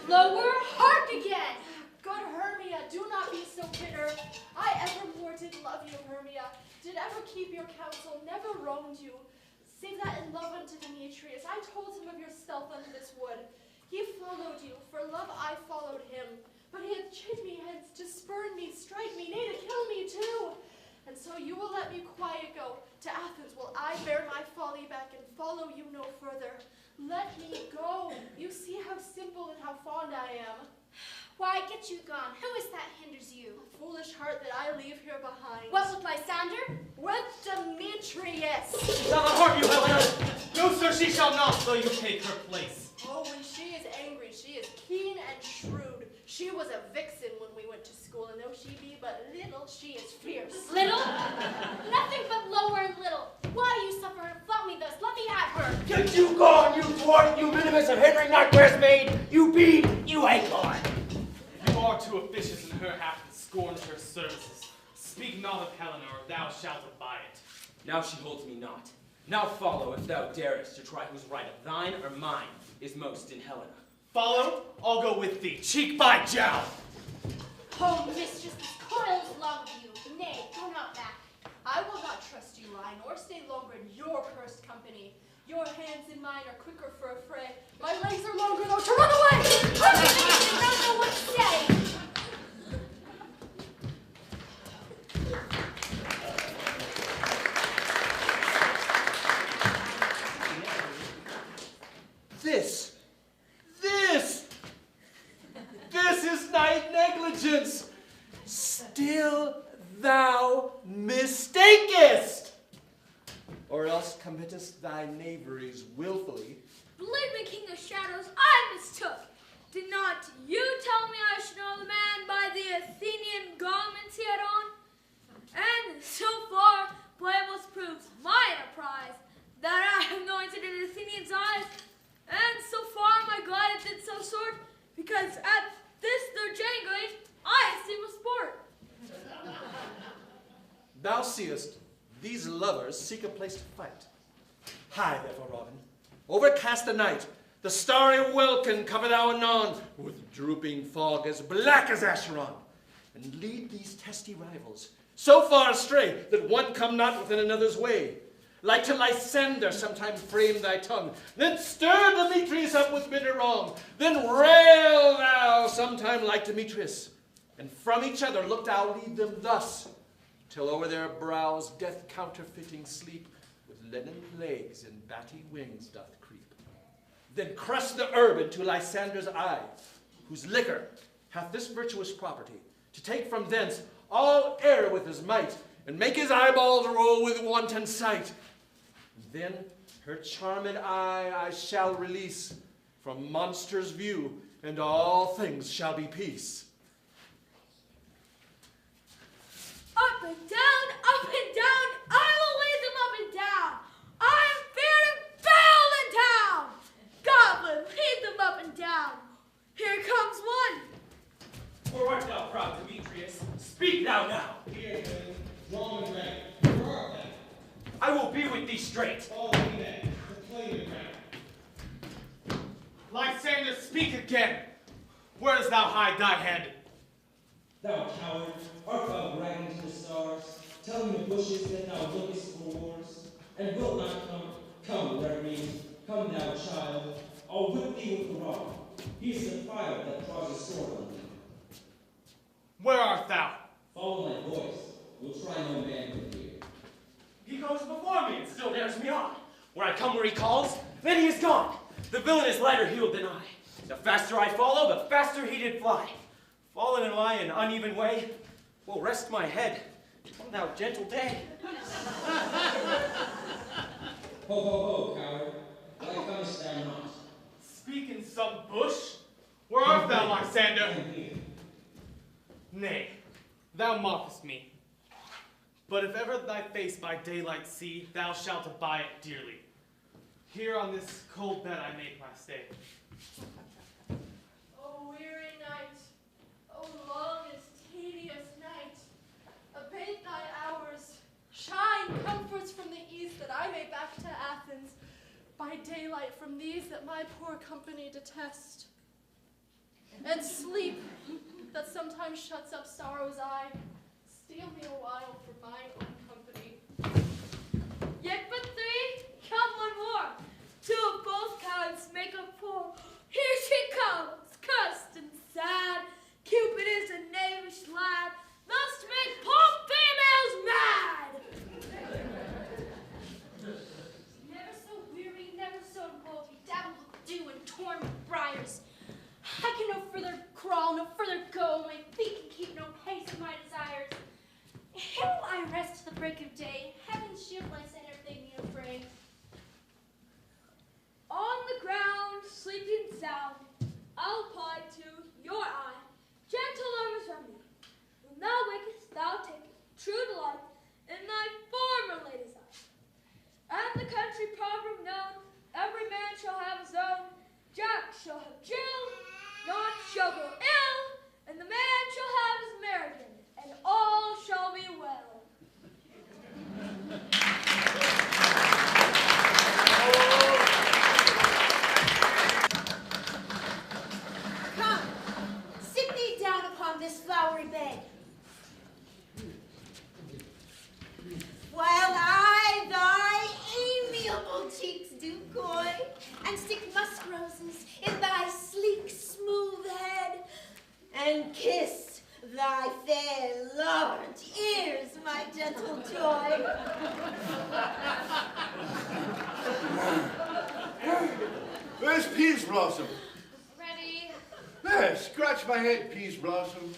Lower, hark again! Good Hermia, do not be so bitter. I evermore did love you, Hermia. Did ever keep your counsel, never wronged you. Save that in love unto Demetrius, I told him of your stealth unto this wood. He followed you, for love I followed him. But he hath chid me hence to spurn me, strike me, nay, to kill me too. And so you will let me quiet go. To Athens will I bear my folly back and follow you no further. Let me go. You see how simple and how fond I am. Why, get you gone. Who is that hinders you? A foolish heart that I leave here behind. What with Lysander? With Demetrius. She shall not harm you, Helena. No, sir, she shall not, though you take her place. Oh, when she is angry, she is keen and shrewd. She was a vixen when we went to school, and though she be but little, she is fierce. Little? Nothing but lower and little. Why do you suffer and flout me thus? Let me have her. Get you gone, you thwart, you minimus of Henry Nightmare's maid, you bead, you acorn. You are too officious in her half and scorns her services. Speak not of Helena, or thou shalt abide it. Now she holds me not. Now follow, if thou darest, to try whose right of thine or mine is most in Helena. Follow, I'll go with thee, cheek by jowl. Oh, mistress, this coil is long to you. Nay, go not back. I will not trust you, lie, nor stay longer in your cursed company. Your hands and mine are quicker for a fray. My legs are longer, though, to run away! I don't know what to say. This is night negligence. Still thou mistakest. Or else committest thy knaveries willfully. Believe me, King of Shadows, I mistook. Did not you tell me I should know the man by the Athenian garments he had on? And so far, blameless proves my enterprise, that I have anointed an Athenian's eyes, and so far my glad it did so sort, because at this their jangling, I seem a sport. Thou seest, these lovers seek a place to fight. Hie, therefore, Robin, overcast the night, the starry welkin cover thou anon, with drooping fog as black as Acheron, and lead these testy rivals so far astray that one come not within another's way. Like to Lysander sometime frame thy tongue, then stir Demetrius up with bitter wrong, then rail thou sometime like Demetrius, and from each other look thou lead them thus, till over their brows death counterfeiting sleep with linen legs and batty wings doth creep. Then crush the herb into Lysander's eye, whose liquor hath this virtuous property, to take from thence all error with his might, and make his eyeballs roll with wanton sight. Then her charmed eye I shall release from monsters' view, and all things shall be peace. Up and down, I will lead them up and down. I am feared and foul in town. Goblin, lead them up and down. Here comes one. Or art thou proud, Demetrius? Speak thou now. Here, then, drawn and ready. Where art thou? I will be with thee straight. Follow me then, proclaim the ground. Lysander, speak again. Where dost thou hide thy head? Thou coward, art thou bragging to the stars, telling the bushes that thou lookest for wars, and wilt not come? Come, Reverend, come thou child, I'll whip thee with the rock. He's the fire that draws a sword on thee. Where art thou? Follow my voice, we'll try no man but hear. He goes before me and still dares me on. Where I come where he calls, then he is gone. The villain is lighter heeled than I. The faster I follow, the faster he did fly. Fallen and lie in uneven way, will rest my head. Come thou gentle day. Ho, ho, ho, coward, why comest thou not? Speak in some bush. Where art thou, Lysander? I am here. Nay, thou mockest me. But if ever thy face by daylight see, thou shalt abide it dearly. Here on this cold bed I make my stay. O weary night, O long and tedious night, abate thy hours, shine comforts from the east that I may back to Athens, by daylight from these that my poor company detest. and sleep that sometimes shuts up sorrow's eye, steal me a while for my own company. Yet but three, come one more. Two of both kinds make up four. Here she comes, cussed and sad. Cupid is a knavish lad, must make poor females mad. Never so weary, never so bold, dabbled with dew and torn with briars. I can no further crawl, no further go, my feet can keep no pace of my desires. Here will I rest till the break of day, heaven's shield lies entertain me afraid. On the ground, sleeping sound, I'll apply to your eye, gentle lover's remedy. When thou wakest, thou take true delight in thy former lady's eye. And the country proverb known, every man shall have his own. Jack shall have Jill, naught shall go ill, and the man shall have his American, and all shall be well. Come, sit thee down upon this flowery bed, while I thy amiable cheeks do coy, and stick musk roses in thy sleek, smooth head, and kiss thy fair, large ears, my gentle joy. Where's Peas Blossom? Ready? There, scratch my head, Peas Blossom.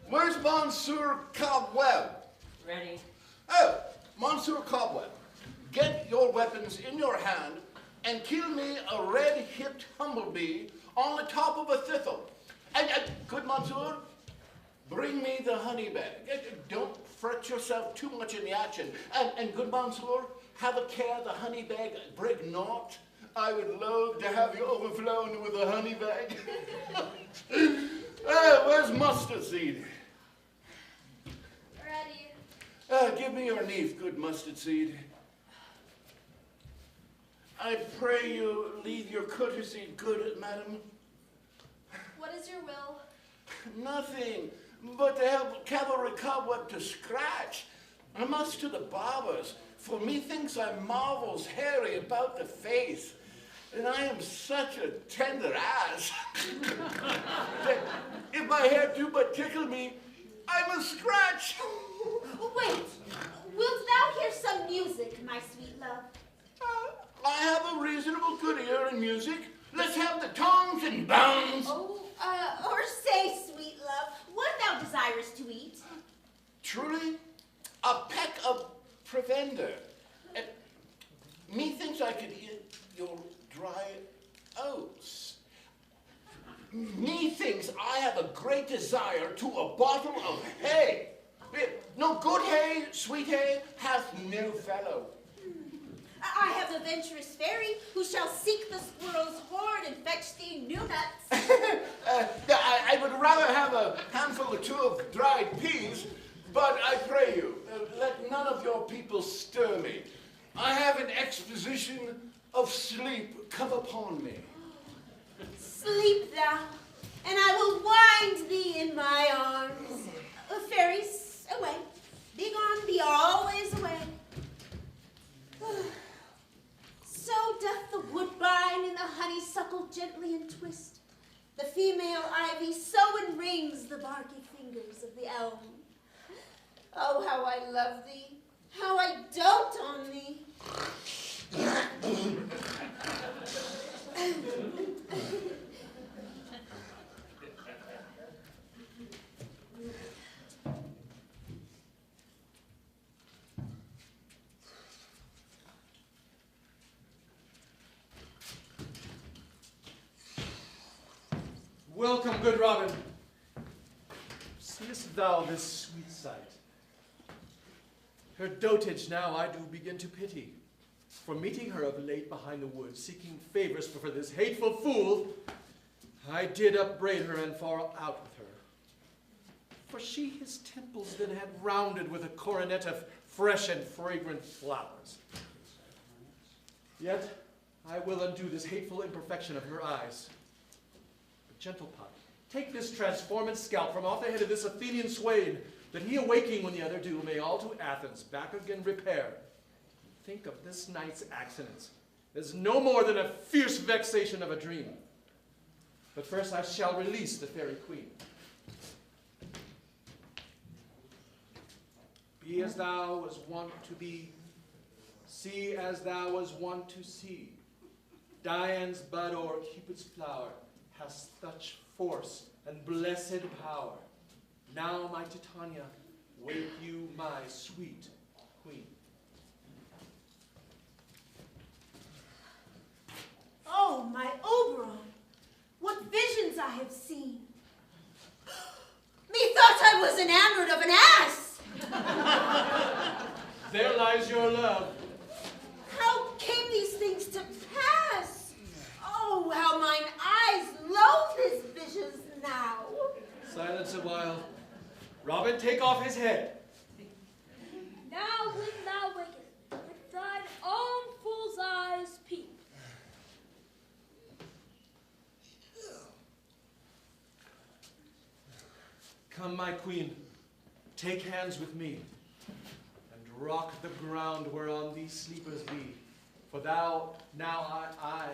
Where's Monsieur Cobweb? Ready? Oh, Monsieur Cobweb, get your weapons in your hand and kill me a red-hipped humblebee on the top of a thistle. And, good Monsieur, bring me the honey bag. Don't fret yourself too much in the action. And good Monsieur, have a care the honey bag break not. I would love to have you overflowing with a honey bag. Where's mustard seed? Ready? Give me your knife, good mustard seed. I pray you leave your courtesy good, madam. What is your will? Nothing but to have cavalry cobweb to scratch. I must to the barbers, for methinks I'm marvels hairy about the face, and I am such a tender ass that if my hair do but tickle me, I must scratch. Wait, wilt thou hear some music, my sweet love? I have a reasonable good ear in music. Let's have the tongs and bounds. Oh, or say, sweet love, what thou desirest to eat? Truly, a peck of provender. Methinks I could eat your dry oats. Methinks I have a great desire to a bottle of hay. No good hay, sweet hay, hath no fellow. I have a venturous fairy who shall seek the squirrel's hoard and fetch thee new nuts. I would rather have a handful or two of dried peas, but I pray you, let none of your people stir me. I have an exposition of sleep come upon me. Sleep thou, and I will wind thee in my arms. Fairies, away. Be gone, be always away. So doth the woodbine in the honeysuckle gently entwist. The female ivy so enrings the barky fingers of the elm. Oh, how I love thee, how I dote on thee. Welcome, good Robin. Seest thou this sweet sight? Her dotage now I do begin to pity. For meeting her of late behind the woods, seeking favors for this hateful fool, I did upbraid her and fall out with her. For she his temples then had rounded with a coronet of fresh and fragrant flowers. Yet I will undo this hateful imperfection of her eyes. Gentle pup, take this transforming scalp from off the head of this Athenian swain, that he awaking when the other do may all to Athens back again repair. Think of this night's accidents as no more than a fierce vexation of a dream. But first I shall release the fairy queen. Be as thou was wont to be, see as thou was wont to see. Dian's bud or Cupid's flower has such force and blessed power. Now, my Titania, wake you my sweet queen. Oh, my Oberon, what visions I have seen. Methought I was enamored of an ass. There lies your love. How came these things to pass? Oh, how mine eyes loathe his visions now. Silence a while. Robin, take off his head. Now when thou wakest, with thine own fool's eyes peep. Come, my queen, take hands with me, and rock the ground whereon these sleepers be. For thou, now I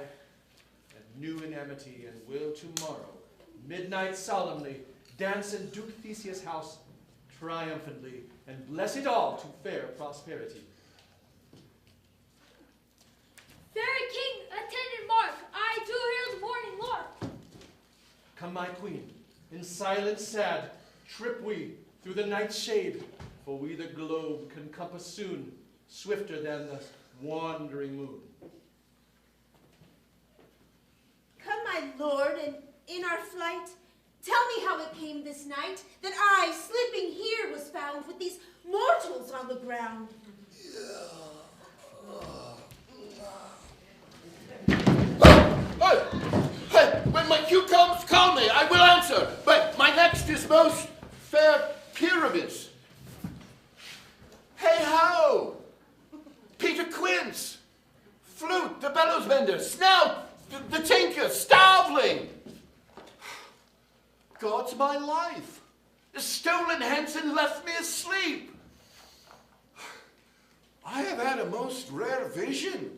am new in amity, and will tomorrow, midnight solemnly, dance in Duke Theseus' house triumphantly, and bless it all to fair prosperity. Fairy king, attendant mark, I do hear the morning lark. Come, my queen, in silence sad, trip we through the night's shade, for we the globe can compass soon, swifter than the wandering moon. Come, my lord, and in our flight, tell me how it came this night that I, sleeping here, was found with these mortals on the ground. Hey, when my cue comes, call me. I will answer. But my next is most fair pyramids. Hey ho! Peter Quince, flute, the bellows bender, snout, the tinker, starveling. God's my life, is stolen hence and left me asleep. I have had a most rare vision.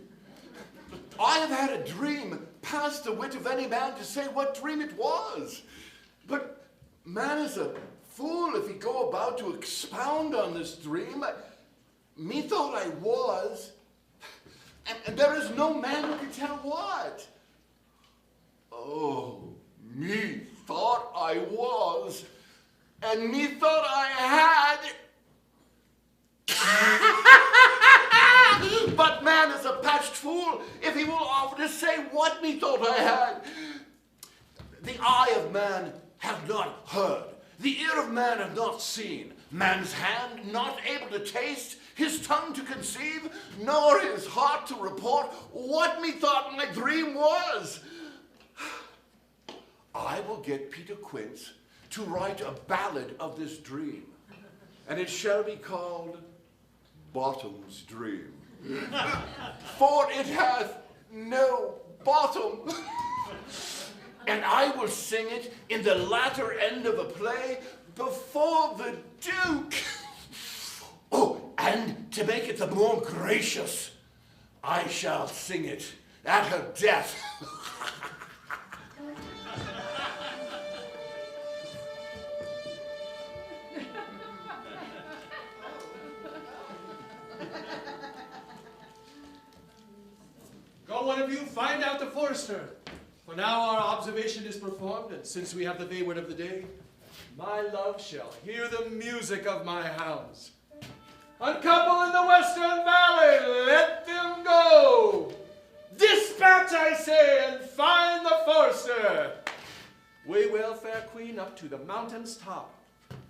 I have had a dream past the wit of any man to say what dream it was. But man is a fool if he go about to expound on this dream. Methought I was, and there is no man who can tell what. Oh, methought I was, and methought I had. But man is a patched fool if he will offer to say what methought I had. The eye of man hath not heard, the ear of man hath not seen, man's hand not able to taste, his tongue to conceive, nor his heart to report what methought my dream was. I will get Peter Quince to write a ballad of this dream, and it shall be called Bottom's Dream. For it hath no bottom. And I will sing it in the latter end of a play before the Duke. Oh, and to make it the more gracious, I shall sing it at her death. Go, one of you, find out the forester. For now our observation is performed, and since we have the wayward of the day, my love shall hear the music of my hounds. Uncouple in the western valley, let them go. Dispatch, I say, and find the forester. Way well, fair queen, up to the mountain's top. And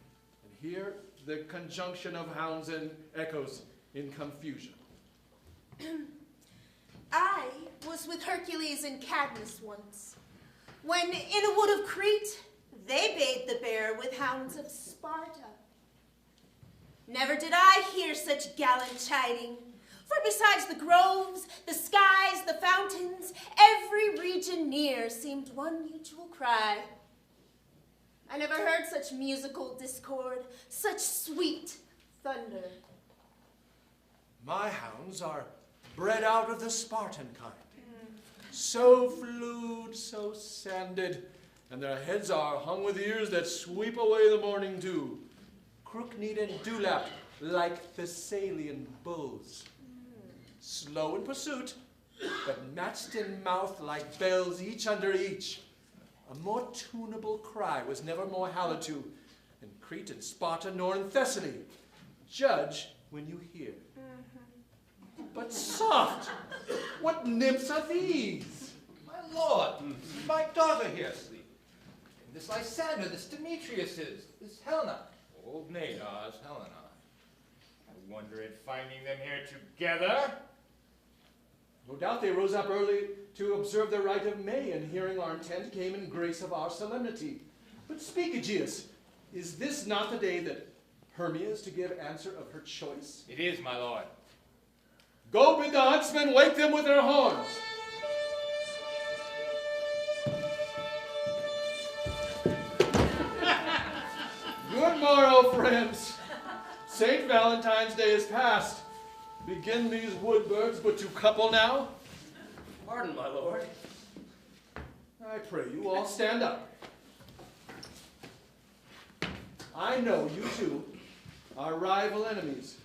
here the conjunction of hounds and echoes in confusion. I was with Hercules and Cadmus once, when in a wood of Crete, they bade the bear with hounds of Sparta. Never did I hear such gallant chiding, for besides the groves, the skies, the fountains, every region near seemed seemed one mutual cry. I never heard such musical discord, such sweet thunder. My hounds are bred out of the Spartan kind. So flued, so sanded, and their heads are hung with ears that sweep away the morning dew, crook-kneed and dewlapped like Thessalian bulls. Slow in pursuit, but matched in mouth like bells each under each. A more tunable cry was never more hallowed to in Crete and Sparta nor in Thessaly. Judge when you hear. But soft! What nymphs are these? My lord, my daughter here sleep. And this Lysander, this Demetrius is, this Helena. Old maid, ours, Helena. I wonder at finding them here together. No doubt they rose up early to observe the rite of May, and hearing our intent came in grace of our solemnity. But speak, Aegeus, is this not the day that Hermia is to give answer of her choice? It is, my lord. Go bid the huntsmen wake them with their horns. Good morrow, friends. St. Valentine's Day is past. Begin these wood birds but to couple now? Pardon, my lord. I pray you all stand up. I know you two are rival enemies.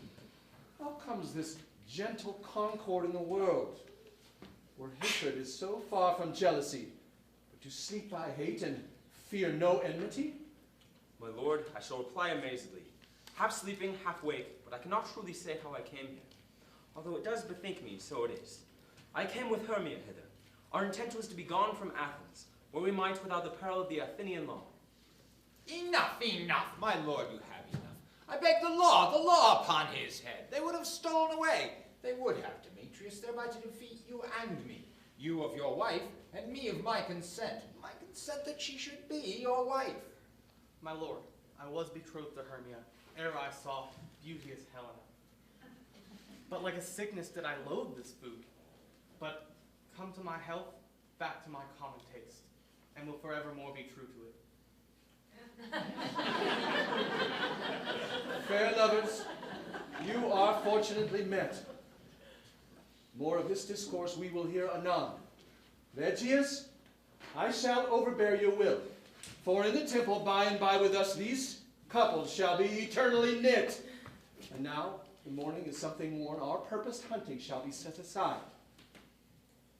How comes this gentle concord in the world, where hatred is so far from jealousy, but you sleep by hate and fear no enmity? My lord, I shall reply amazedly. Half sleeping, half awake, but I cannot truly say how I came here. Although it does bethink me, so it is. I came with Hermia hither. Our intent was to be gone from Athens, where we might without the peril of the Athenian law. Enough, enough, my lord, you have enough. I beg the law upon his head. They would have stolen away. They would have, Demetrius, thereby to defeat you and me. You of your wife, and me of my consent. My consent that she should be your wife. My lord, I was betrothed to Hermia, ere I saw beauteous Helena. But like a sickness did I loathe this food. But come to my health, back to my common taste, and will forevermore be true to it. Fair lovers, you are fortunately met. More of this discourse we will hear anon. Aegeus, I shall overbear your will, for in the temple by and by with us these couples shall be eternally knit. And now, the morning is something worn, our purposed hunting shall be set aside.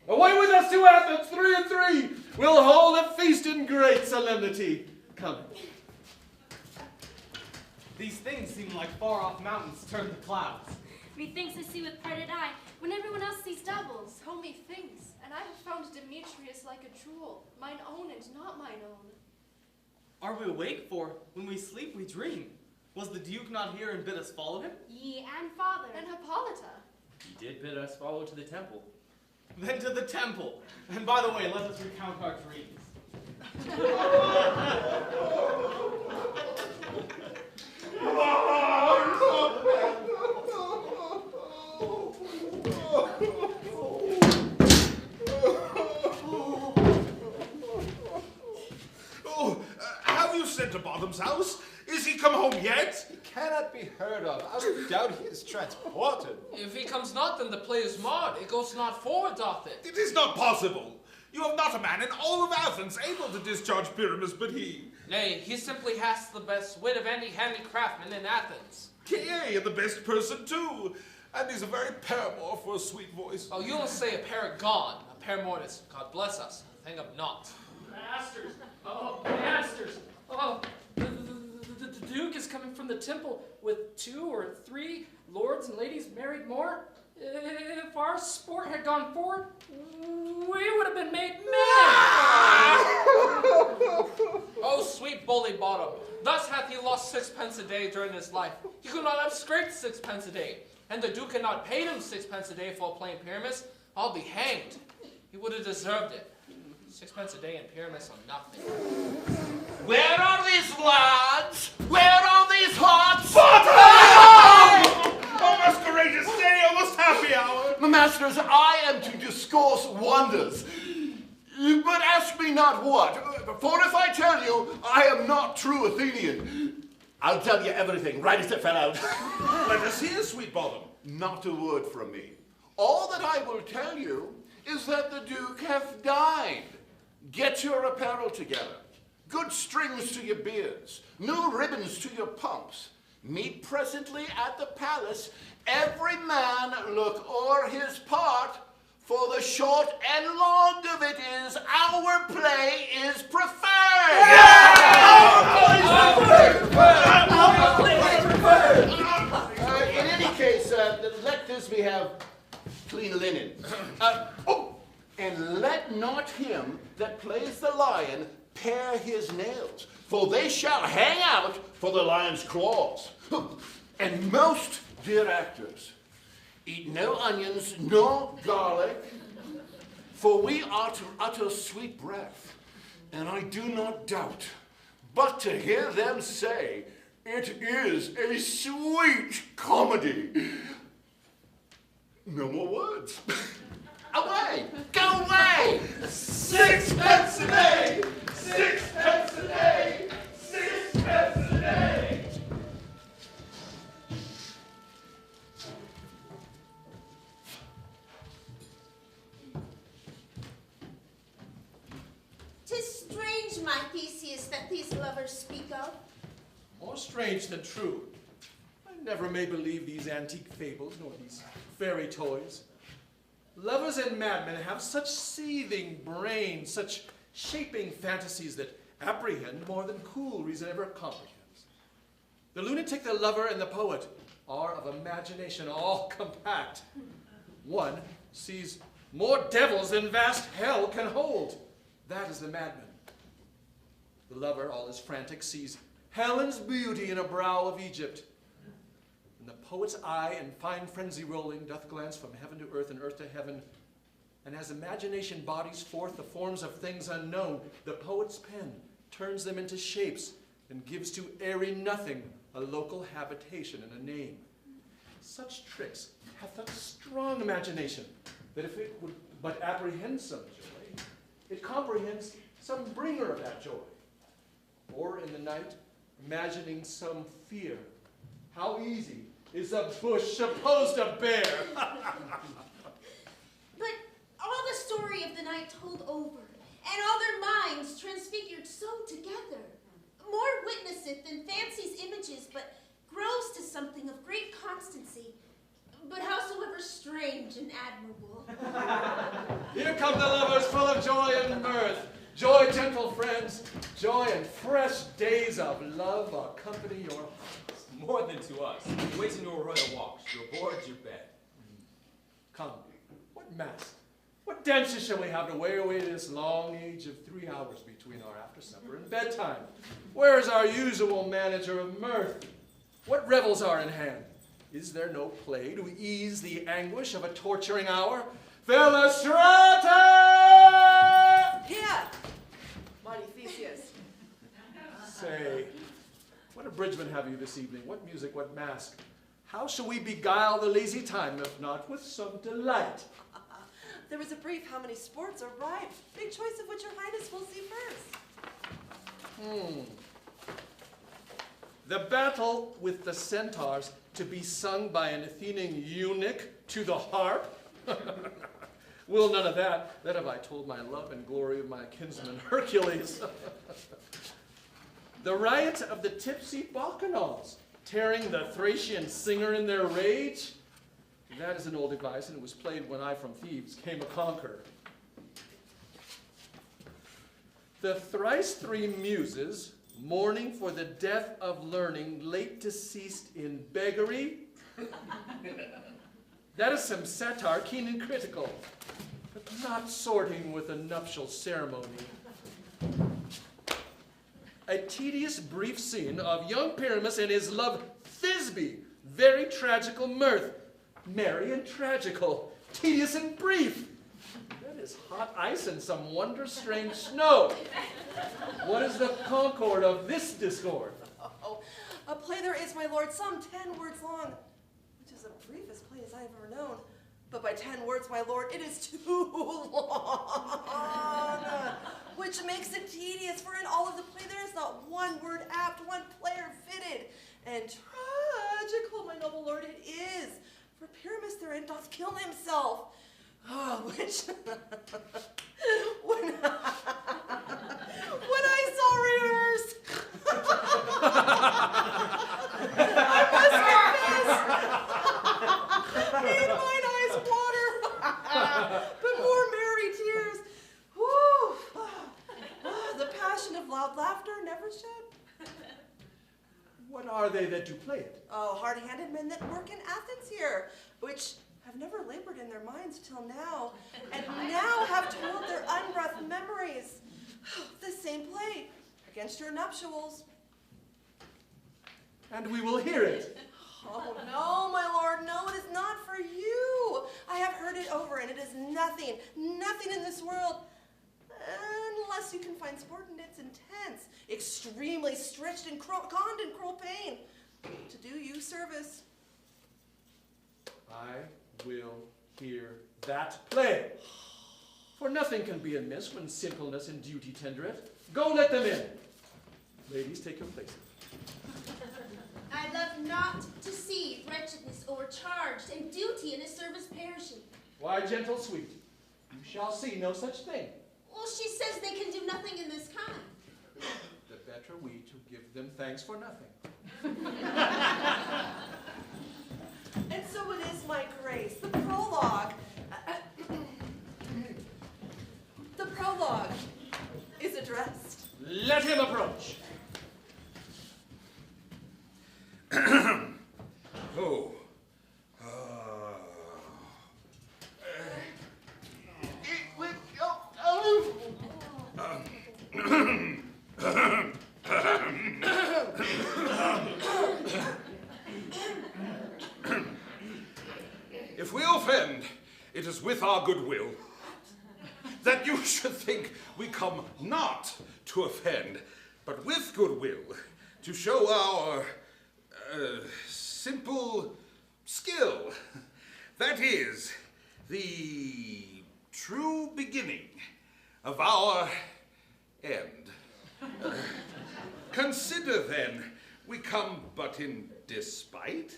Away with us to Athens, 3 and 3! We'll hold a feast in great solemnity. Come. These things seem like far-off mountains turned to clouds. Methinks I see with parted eye, when everyone else sees doubles. So methinks, and I have found Demetrius like a jewel, mine own and not mine own. Are we awake? For when we sleep, we dream. Was the Duke not here and bid us follow him? Ye and father. And Hippolyta. He did bid us follow to the temple. Then to the temple. And by the way, let us recount our dreams. Have you sent to Bottom's house? Is he come home yet? He cannot be heard of. Out of doubt he is transported. If he comes not, then the play is marred. It goes not forward, doth it? It is not possible. You have not a man in all of Athens able to discharge Pyramus but he. Nay, he simply has the best wit of any handicraftsman in Athens. Yea, and the best person too. And he's a very paramour for a sweet voice. Oh, you don't say a paragon. A paramortis. God bless us. A thing of naught. Masters! Oh, masters! Oh, the Duke is coming from the temple with 2 or 3 lords and ladies married more. If our sport had gone forward, we would have been made men. Oh, sweet bully bottom. Thus hath he lost 6 pence a day during his life. He could not have scraped 6 pence a day. And the Duke had not paid him 6 pence a day for playing Pyramus. I'll be hanged. He would have deserved it. 6 pence a day in Pyramus on nothing. Where are these lads? Where are these hearts? Oh, masqueraders, stay almost happy hour. Masters, I am to discourse wonders. But ask me not what, for if I tell you I am not true Athenian, I'll tell you everything right as it fell out. Let us hear, sweet bottom. Not a word from me. All that I will tell you is that the Duke hath died. Get your apparel together. Good strings to your beards, new ribbons to your pumps. Meet presently at the palace, every man look o'er his part, for the short and long of it is our play is preferred. In any case, let Thisbe have clean linen. And let not him that plays the lion pare his nails, for they shall hang out for the lion's claws. And most, dear actors, eat no onions nor garlic, for we are to utter sweet breath, and I do not doubt, but to hear them say, it is a sweet comedy. No more words. Away! Go away! 6 pence a day! 6 pence a day! 6 pence a day! 'Tis strange, my Theseus, that these lovers speak of. More strange than true. I never may believe these antique fables, nor these fairy toys. Lovers and madmen have such seething brains, such shaping fantasies that apprehend more than cool reason ever comprehends. The lunatic, the lover, and the poet are of imagination all compact. One sees more devils than vast hell can hold. That is the madman. The lover, all is frantic, sees Helen's beauty in a brow of Egypt. And the poet's eye, in fine frenzy rolling, doth glance from heaven to earth and earth to heaven. And as imagination bodies forth the forms of things unknown, the poet's pen turns them into shapes and gives to airy nothing a local habitation and a name. Such tricks hath such strong imagination that if it would but apprehend some joy, it comprehends some bringer of that joy. Or in the night, imagining some fear. How easy is a bush supposed to bear? But all the story of the night told over, and all their minds transfigured so together, more witnesseth than fancy's images, but grows to something of great constancy, but howsoever strange and admirable. Here come the lovers full of joy and mirth. Joy, gentle friends, joy and fresh days of love accompany your hearts. More than to us. Wait till your royal walks, your board, your bed. Come, what mask, what dances shall we have to wear away this long age of 3 hours between our after supper and bedtime? Where is our usual manager of mirth? What revels are in hand? Is there no play to ease the anguish of a torturing hour? Philostrata! Here, mighty Theseus. Say, what abridgment have you this evening? What music, what mask? How shall we beguile the lazy time, if not with some delight? There is a brief how many sports are ripe. Big choice of which your highness will see first. The battle with the centaurs to be sung by an Athenian eunuch to the harp? Will none of that. That have I told my love and glory of my kinsman Hercules. The riot of the tipsy bacchanals, tearing the Thracian singer in their rage? That is an old device, and it was played when I from Thebes came a conqueror. The thrice 3 muses, mourning for the death of learning, late deceased in beggary? That is some satire keen and critical, but not sorting with a nuptial ceremony. A tedious brief scene of young Pyramus and his love Thisbe, very tragical mirth, merry and tragical, tedious and brief. That is hot ice and some wondrous strange snow. What is the concord of this discord? Oh, a play there is, my lord, some 10 words long, which is the briefest play as I have ever known. But by 10 words, my lord, it is too long. which makes it tedious, for in all of the play there is not one word apt, one player fitted. And tragical, my noble lord, it is, for Pyramus therein doth kill himself. Which, when I saw rehearsed, I must confess, made mine eyes water, but more merry tears. Whew. The passion of loud laughter never shed. What are they that do play it? Oh, hard-handed men that work in Athens here, which have never labored in their minds till now, and now have told their unbreathed memories. The same play, against your nuptials. And we will hear it. Oh, no, my lord, no, it is not for you. I have heard it over, and it is nothing, nothing in this world, unless you can find sport in its intense, extremely stretched and conned in cruel pain, to do you service. I will hear that play. For nothing can be amiss when simpleness and duty tender it. Go let them in. Ladies, take your places. I love not to see wretchedness overcharged, and duty in his service perishing. Why, gentle sweet, you shall see no such thing. Well, she says they can do nothing in this kind. The better we to give them thanks for nothing. And so it is, my grace, the prologue. The prologue is addressed. Let him approach. Oh. If we offend, it is with our goodwill. That you should think we come not to offend, but with goodwill, to show our simple skill. That is the true beginning of our end. Consider then, we come but in despite.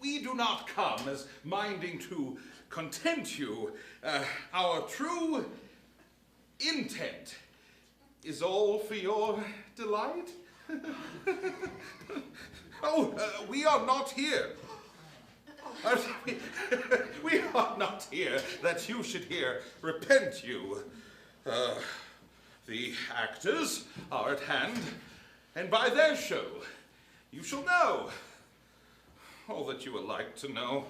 We do not come as minding to content you. Our true intent is all for your delight. We are not here. We are not here that you should hear repent you. The actors are at hand, and by their show you shall know all that you would like to know.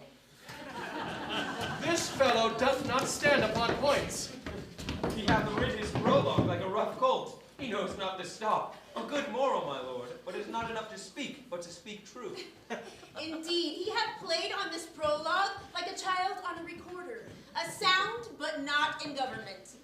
This fellow doth not stand upon points. He hath writ his prologue like a rough colt. He knows not to stop. A good moral, my lord, but it is not enough to speak, but to speak true. Indeed, he hath played on this prologue like a child on a recorder, a sound but not in government.